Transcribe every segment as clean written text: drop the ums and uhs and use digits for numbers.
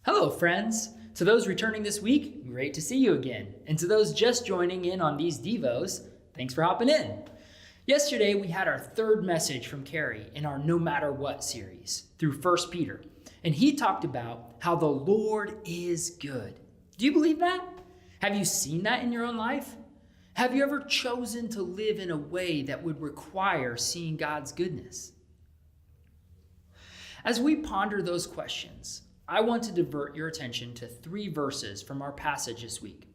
Hello, friends. To those returning this week, great to see you again. And to those just joining in on these Devos, thanks for hopping in. Yesterday, we had our third message from Carrie in our No Matter What series through 1 Peter. And he talked about how the Lord is good. Do you believe that? Have you seen that in your own life? Have you ever chosen to live in a way that would require seeing God's goodness? As we ponder those questions, I want to divert your attention to 3 verses from our passage this week.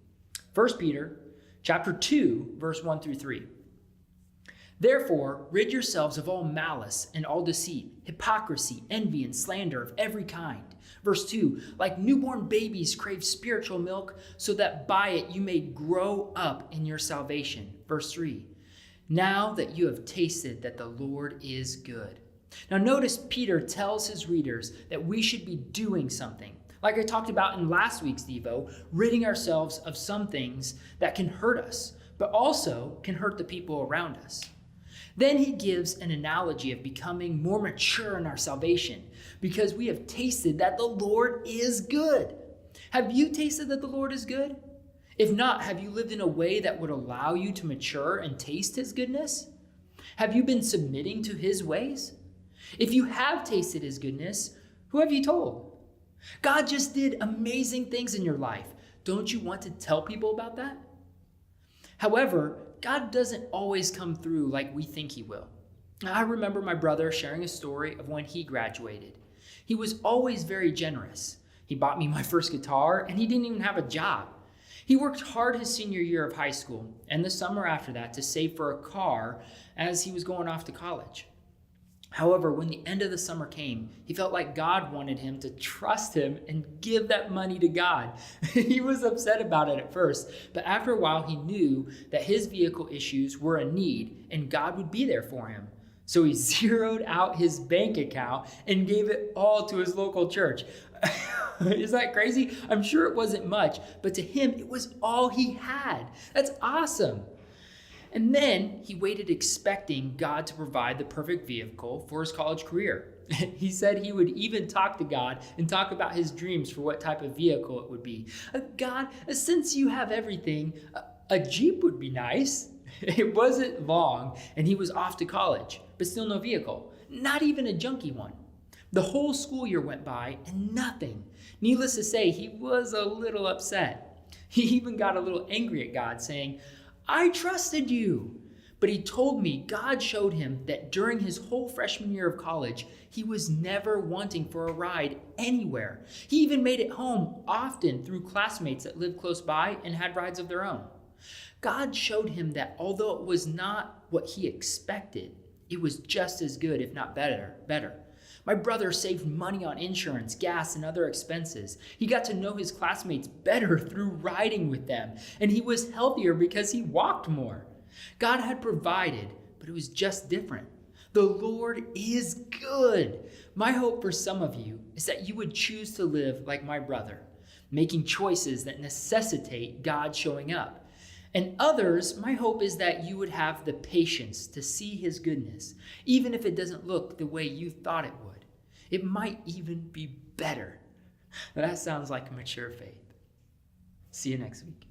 1 Peter chapter 2, verse 1 through 3. Therefore, rid yourselves of all malice and all deceit, hypocrisy, envy, and slander of every kind. Verse 2, like newborn babies crave spiritual milk, so that by it you may grow up in your salvation. Verse 3, now that you have tasted that the Lord is good. Now notice Peter tells his readers that we should be doing something. Like I talked about in last week's Devo, ridding ourselves of some things that can hurt us, but also can hurt the people around us. Then he gives an analogy of becoming more mature in our salvation because we have tasted that the Lord is good. Have you tasted that the Lord is good? If not, have you lived in a way that would allow you to mature and taste his goodness? Have you been submitting to his ways? If you have tasted his goodness, who have you told? God just did amazing things in your life. Don't you want to tell people about that? However, God doesn't always come through like we think he will. I remember my brother sharing a story of when he graduated. He was always very generous. He bought me my first guitar, and he didn't even have a job. He worked hard his senior year of high school and the summer after that to save for a car as he was going off to college. However, when the end of the summer came, he felt like God wanted him to trust him and give that money to God. He was upset about it at first, but after a while he knew that his vehicle issues were a need and God would be there for him. So he zeroed out his bank account and gave it all to his local church. Is that crazy? I'm sure it wasn't much, but to him it was all he had. That's awesome. And then he waited expecting God to provide the perfect vehicle for his college career. He said he would even talk to God and talk about his dreams for what type of vehicle it would be. God, since you have everything, a Jeep would be nice. It wasn't long and he was off to college, but still no vehicle, not even a junky one. The whole school year went by and nothing. Needless to say, he was a little upset. He even got a little angry at God, saying, I trusted you. But he told me God showed him that during his whole freshman year of college, he was never wanting for a ride anywhere. He even made it home often through classmates that lived close by and had rides of their own. God showed him that although it was not what he expected, it was just as good, if not better. My brother saved money on insurance, gas, and other expenses. He got to know his classmates better through riding with them, and he was healthier because he walked more. God had provided, but it was just different. The Lord is good. My hope for some of you is that you would choose to live like my brother, making choices that necessitate God showing up. And others, my hope is that you would have the patience to see his goodness, even if it doesn't look the way you thought it would. It might even be better. That sounds like a mature faith. See you next week.